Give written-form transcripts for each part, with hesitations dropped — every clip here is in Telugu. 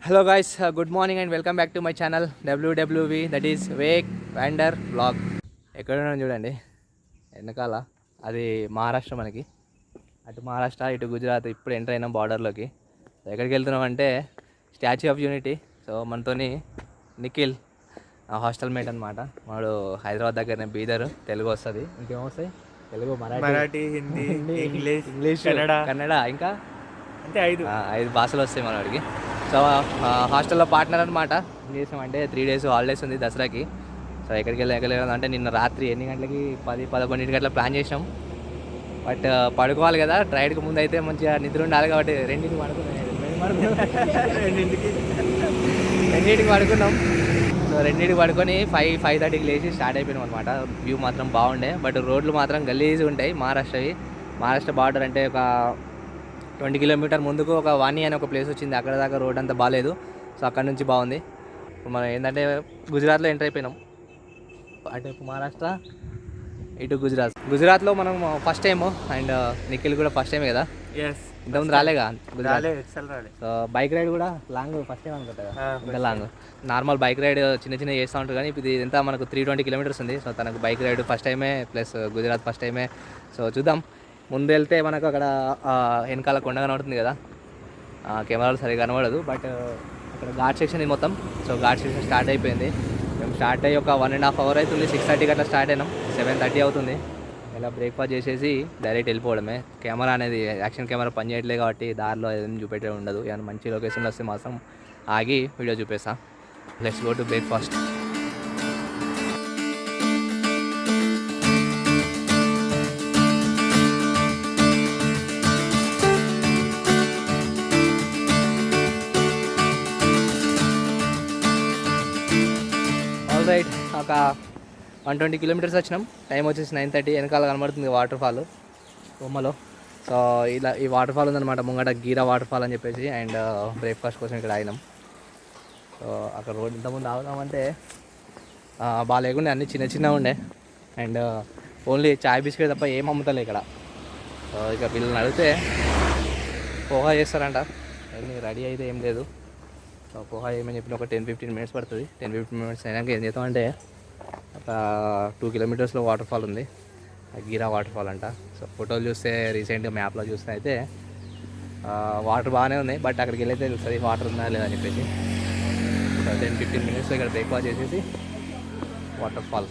Hello guys, good morning and welcome back to my channel WWV, that is Wake Wander Vlog. ఎక్కడ ఉన్నాను చూడండి వెనకాల, అది మహారాష్ట్ర. మనకి అటు మహారాష్ట్ర ఇటు గుజరాత్. ఇప్పుడు ఎంటర్ అయినాం బార్డర్లోకి. ఎక్కడికి వెళ్తున్నాం అంటే స్టాచ్యూ ఆఫ్ యూనిటీ. సో మనతోని నిఖిల్ హాస్టల్ మేట్ అనమాట. వాడు హైదరాబాద్ దగ్గరనే, బీదర్. తెలుగు వస్తుంది, ఇంకేమొస్తాయి? తెలుగు, మరాఠీ, హిందీ, ఇంగ్లీష్, కన్నడ, ఇంకా అంటే ఐదు భాషలు వస్తాయి మనవాడికి. సో హాస్టల్లో పార్ట్నర్ అనమాట. ఏం చేసామంటే 3 days హాలిడేస్ ఉంది దసరాకి. సో ఎక్కడికి వెళ్ళాలంటే నిన్న రాత్రి ఎన్ని గంటలకి 10-11 గంటల ప్లాన్ చేసాం. బట్ పడుకోవాలి కదా, ట్రైడ్కి ముందు అయితే మంచిగా నిద్ర ఉండాలి కాబట్టి రెండింటికి పడుకున్నాం. సో రెండింటికి పడుకొని 5-5:30కి లేచి స్టార్ట్ అయిపోయినాం అనమాట. వ్యూ మాత్రం బాగుండే, బట్ రోడ్లు మాత్రం గలీజ్గా ఉంటాయి మహారాష్ట్రవి. మహారాష్ట్ర బార్డర్ అంటే ఒక 20 కిలోమీటర్ ముందుకు ఒక వాణి అనే ఒక ప్లేస్ వచ్చింది. అక్కడ దాకా రోడ్ అంతా బాగాలేదు. సో అక్కడ నుంచి బాగుంది. ఇప్పుడు మనం ఏంటంటే గుజరాత్లో ఎంటర్ అయిపోయినాం. అటు మహారాష్ట్ర, ఇటు గుజరాత్లో మనం ఫస్ట్ టైం. అండ్ నిఖిల్ కూడా ఫస్ట్ టైమే కదా. ఇంతకుముందు రాలేగా గుజరాత్. సో బైక్ రైడ్ కూడా లాంగ్ ఫస్ట్ టైం అనుకుంటా కదా. ఇంకా లాంగ్ నార్మల్ బైక్ రైడ్ చిన్న చేస్తూ ఉంటారు, కానీ ఇప్పుడు ఇదంతా మనకు 320 kilometers ఉంది. సో తనకు బైక్ రైడ్ ఫస్ట్ టైమే, ప్లస్ గుజరాత్ ఫస్ట్ టైమే. సో చూద్దాం. ముందు వెళ్తే మనకు అక్కడ వెనకాల కొండ కనబడుతుంది కదా, కెమెరాలు సరిగా కనబడదు. బట్ అక్కడ ఘాట్ సెక్షన్ ఇది మొత్తం. సో ఘాట్ సెక్షన్ స్టార్ట్ అయిపోయింది. మేము స్టార్ట్ అయ్యి ఒక 1.5 hour అవుతుంది. 6:30కి అట్లా స్టార్ట్ అయినాం. 7:30 అవుతుంది. ఇలా బ్రేక్ఫాస్ట్ చేసేసి డైరెక్ట్ వెళ్ళిపోవడమే. కెమెరా అనేది యాక్షన్ కెమెరా పని చేయట్లేదు కాబట్టి దారిలో ఏదైనా చూపెట్టే ఉండదు. ఏమైనా మంచి లొకేషన్లో వస్తే మాత్రం ఆగి వీడియో చూపిస్తా. Let's go to breakfast. Right, ఒక 120 kilometers వచ్చినాం. టైం వచ్చేసి 9:30. వెనకాల కనబడుతుంది వాటర్ ఫాల్ బొమ్మలో. సో ఇలా ఈ వాటర్ ఫాల్ ఉందన్నమాట ముంగట, గీరా వాటర్ ఫాల్ అని చెప్పేసి. అండ్ బ్రేక్ఫాస్ట్ కోసం ఇక్కడ ఆగినాం. సో అక్కడ రోడ్ ఇంతకుముందు ఆగుదామంటే బాగా లేకుండే, అన్నీ చిన్న ఉండే. అండ్ ఓన్లీ చాయ్ బిస్కెట్ తప్ప ఏం అమ్ముతలే ఇక్కడ. సో ఇక పిల్లల్ని అడిగితే పోహా చేస్తారంట. రెడీ అయితే ఏం లేదు. సో పోహా ఏమని చెప్పిన ఒక 10-15 minutes పడుతుంది. 10-15 minutes అయినాక ఏం చేస్తామంటే ఒక 2 kilometers వాటర్ ఫాల్ ఉంది, గీరా వాటర్ ఫాల్ అంట. సో ఫోటోలు చూస్తే, రీసెంట్గా మ్యాప్లో చూస్తే అయితే వాటర్ బాగానే ఉన్నాయి. బట్ అక్కడికి వెళ్ళైతే తెలుస్తుంది వాటర్ ఉందా లేదా అని చెప్పేసి. సో 10-15 minutes ఇక్కడ బ్రేక్ఫాస్ట్ చేసేసి వాటర్ ఫాల్.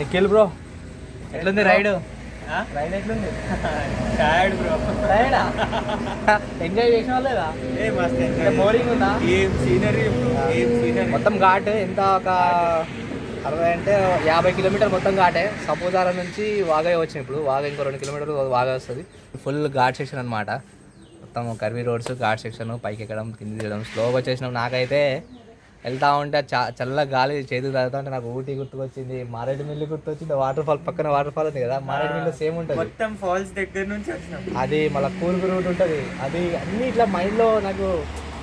నిఖిల్ బ్రో, ఎట్లుంది రైడ్? ఎట్లుంది? Tired bro. టైర్డా? ఎంజాయ్ చేసిన వాళ్ళేదా? బోరింగ్ ఉందా? సీనరీ మొత్తం ఘాట్ ఎంత, ఒక 60 అంటే 50 kilometers మొత్తం ఘాటే. సపుతారా నుంచి వాఘై వచ్చింది. ఇప్పుడు వాఘై ఇంకో 2 kilometers వాఘై వస్తుంది. ఫుల్ ఘాట్ సెక్షన్ అనమాట. మొత్తం కర్వీ రోడ్స్, ఘాట్ సెక్షన్, పైకి ఎక్కడం, కింది దిగడం. స్లోగా వచ్చేసినాం. నాకైతే వెళ్తా ఉంటే చల్ల గాలి చేతికి తాగుతా ఉంటే నాకు ఊటీ గుర్తుకొచ్చింది, మారేడు మిల్లి గుర్తొచ్చింది. వాటర్ ఫాల్ పక్కన వాటర్ ఫాల్ ఉంది కదా, మారేడు మిల్లి సేమ్ ఉంటుంది. మొత్తం ఫాల్స్ దగ్గర నుంచి వచ్చినాం. అది మళ్ళీ కూర్గు రూట్ ఉంటుంది. అది అన్నీ ఇట్లా మైండ్లో నాకు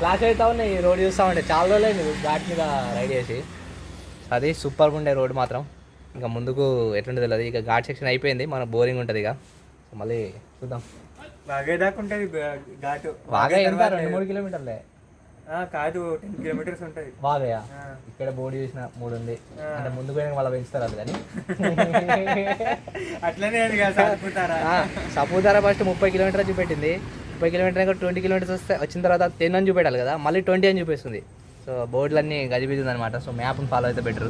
ఫ్లాష్ అవుతా ఉన్నాయి. ఈ రోడ్ చూస్తూ ఉంటే చాలా రోజులైంది ఘాట్ మీద రైడ్ చేసి. అది సూపర్గా ఉండే రోడ్ మాత్రం. ఇంకా ముందుకు ఎట్లుంటుంది తెలియదు. ఇక ఘాట్ సెక్షన్ అయిపోయింది, మనకు బోరింగ్ ఉంటుంది. ఇక మళ్ళీ చూద్దాం. వాఘై దాకా ఉంటుంది ఘాటు. వాఘై ఎంత 2-3 kilometers కాదు, 10 kilometers ఉంటుంది వాఘయా. ఇక్కడ బోర్డు చూసిన 3 ఉంది అంటే ముందు పోయినా మళ్ళీ పెంచుతారు అది. కానీ అట్లనే సపూతారా ఫస్ట్ 30 kilometers చూపెట్టింది. 30 kilometers 20 kilometers వస్తే వచ్చిన తర్వాత 10 అని చూపెట్టాలి కదా, మళ్ళీ 20 అని చూపిస్తుంది. సో బోర్డులన్నీ గజిబిజి ఉందన్నమాట. సో మ్యాప్ని ఫాలో అయితే బెటర్.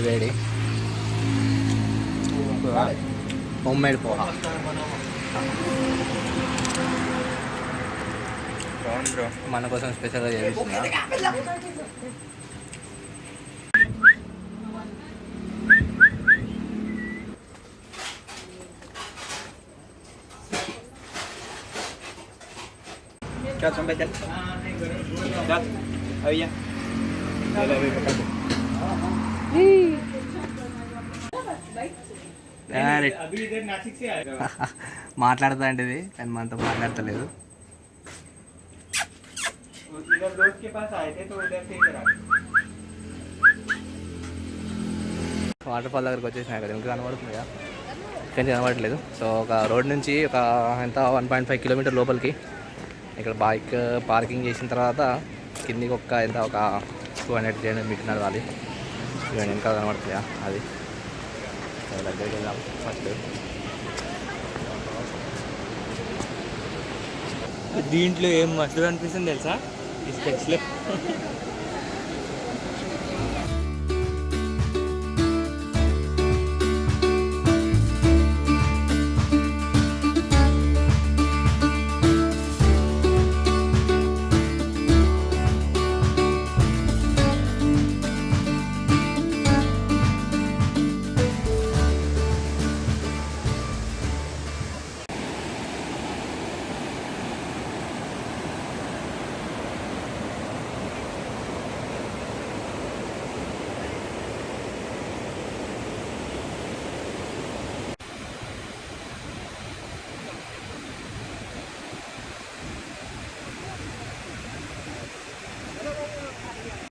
వేడి హోమ్ మేడ్ పోహా. మన కోసం స్పెషల్గా చేస్తున్నా. మాట్లాడుతా అంటే ఇది, కానీ మనతో మాట్లాడతలేదు. उधर दोस्त के पास आए थे तो उधर से इधर आ వాటర్ ఫాల్ దగ్గరికి వచ్చేసినా కదా, ఇంకా కనబడుతుంది కదా, ఇక్కడ నుంచి కనబడట్లేదు. సో ఒక రోడ్ నుంచి ఒక ఎంత 1.5 కిలోమీటర్ లోపలికి ఇక్కడ బైక్ పార్కింగ్ చేసిన తర్వాత కిందికి ఒక 200 మీటర్ నడవాలి. ఇవన్నీ ఇంకా కనబడుతుందా అది. దగ్గరికి వెళ్దాం ఫస్ట్. దీంట్లో ఏం మస్తు అనిపిస్తుంది తెలుసా ఈ స్పెట్స్లో.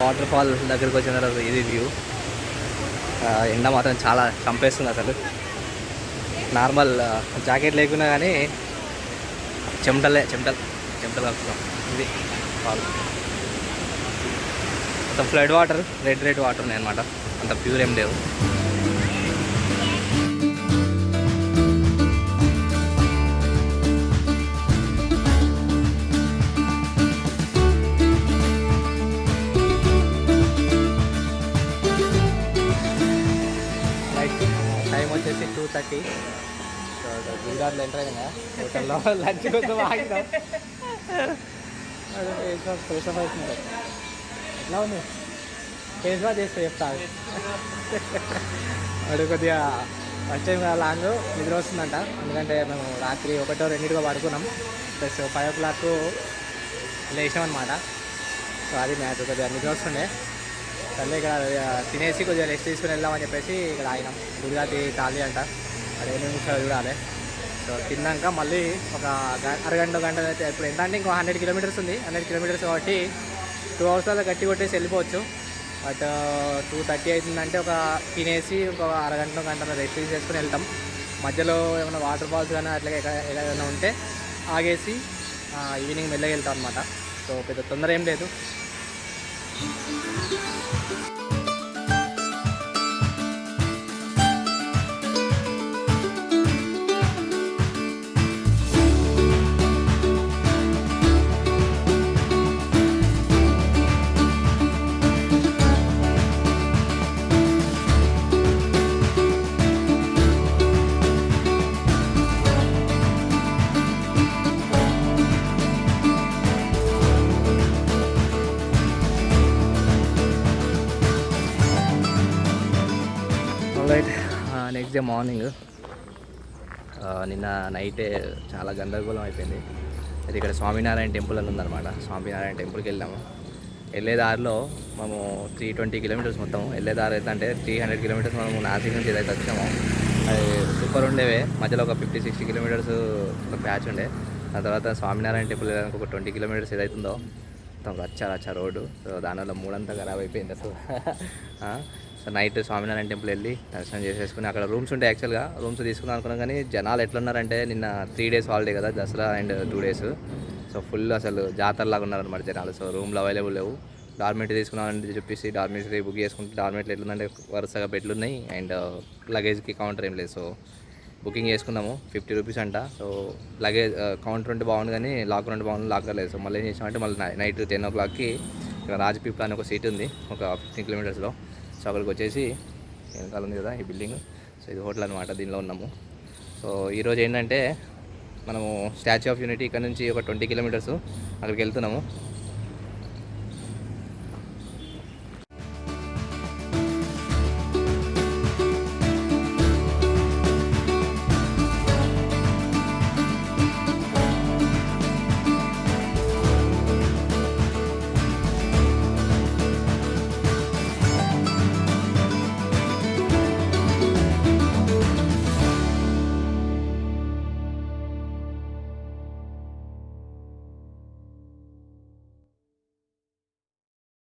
వాటర్ ఫాల్ దగ్గరికి వచ్చిన తర్వాత ఇది వ్యూ. ఎండ మాత్రం చాలా చంపేస్తుంది అసలు. నార్మల్ జాకెట్ లేకున్నా కానీ చెమటలు కలుపుతున్నాం. ఇది ఫాల్ మొత్తం ఫ్లడ్ వాటర్, రెడ్ వాటర్ ఉన్నాయి అనమాట, అంత ప్యూర్ ఏం లేవు. టైం వచ్చేసి 2:30. సో గుజరాత్లో ఎంటర్ అయినా హోటల్లో లంచ్ కోసం ఆగినాం. ఫ్రెష్ అప్ అవుతుంది. ఎట్లా ఉంది? ఫేస్ వాష్ చేస్తే చెప్తాను. వాడు కొద్దిగా ఫస్ట్ టైం లాంగ్ నిద్ర వస్తుందంట, ఎందుకంటే మేము రాత్రి 1-2 పడుకున్నాం. ప్లస్ 5 o'clock లేచినాం అనమాట. సో అది మ్యాటర్, కొద్దిగా నిద్ర వస్తుండే. సర్లే ఇక్కడ తినేసి కొద్దిగా రెస్ట్ తీసుకుని వెళ్దామని చెప్పేసి ఇక్కడ ఆగినాం. గుజరాతీ థాలీ అంట, అది 8 నిమిషాలు చూడాలి. సో తిన్నాక మళ్ళీ ఒక గంట అయితే, ఇప్పుడు ఎంత అంటే ఇంకో 100 kilometers ఉంది. 100 kilometers కాబట్టి 2 hours గట్టి కొట్టేసి వెళ్ళిపోవచ్చు. బట్ 2:30 అవుతుందంటే ఒక తినేసి ఒక గంట రెస్ట్ తీసుకొని వెళ్తాం. మధ్యలో ఏమైనా వాటర్ ఫాల్స్ కానీ అట్లా ఏదైనా ఉంటే ఆగేసి ఈవినింగ్ మెల్లగా వెళ్తాం అనమాట. సో పెద్ద తొందర ఏం లేదు. రైట్, నెక్స్ట్ డే మార్నింగ్ నిన్న నైటే చాలా గందరగోళం అయిపోయింది. అది ఇక్కడ స్వామినారాయణ టెంపుల్ అని ఉందన్నమాట. స్వామినారాయణ టెంపుల్కి వెళ్ళాము. వెళ్ళే దారిలో మేము 320 kilometers మొత్తం వెళ్ళే దారి అయితే, అంటే 300 kilometers మనము నాసిక్ నుంచి ఏదైతే వచ్చామో అది సూపర్ ఉండేవే. మధ్యలో ఒక 50-60 kilometers ఒక ప్యాచ్ ఉండే. దాని తర్వాత స్వామినారాయణ టెంపుల్ వెళ్ళడానికి ఒక 20 kilometers ఏదైతుందో మొత్తం రచ్చ రోడ్డు. సో దానివల్ల మూడంతా ఖరాబ్ అయిపోయింది అసలు. సో నైట్ స్వామినారాయణ టెంపుల్ వెళ్ళి దర్శనం చేసేసుకుని అక్కడ రూమ్స్ ఉంటాయి. యాక్చువల్గా రూమ్స్ తీసుకుందాం అనుకున్నాం, కానీ జనాలు ఎట్లున్నారంటే నిన్న 3 days హాలిడే కదా, Dasara and 2 days. So full అసలు జాతరలాగా ఉన్నారనమాట జనాలు. సో రూమ్లు అవైలబుల్ లేవు. డార్మెటరీ తీసుకున్నామని చెప్పేసి డార్మెటరీ బుక్ చేసుకుంటే డార్మెటరీ ఎట్లుందంటే వరుసగా బెడ్లు ఉన్నాయి అండ్ లగేజ్కి కౌంటర్ ఏం లేదు. సో బుకింగ్ చేసుకున్నాము, 50 rupees అంట. సో లగేజ్ కౌంటర్ ఉంటే బాగుంది కానీ లాకర్ ఉంటే బాగుంది, లాకర్ లేదు. సో మళ్ళీ ఏం చేసామంటే మళ్ళీ నైట్ 10 o'clockకి ఇక్కడ రాజపీప్లా అని ఒక సీట్ ఉంది ఒక 15 kilometersలో. సో అక్కడికి వచ్చేసి వెనకాల ఉంది కదా ఈ బిల్డింగ్. సో ఇది హోటల్ అనమాట, దీనిలో ఉన్నాము. సో ఈరోజు ఏంటంటే మనము స్టాచ్యూ ఆఫ్ యూనిటీ ఇక్కడ నుంచి ఒక 20 kilometers అక్కడికి వెళ్తున్నాము.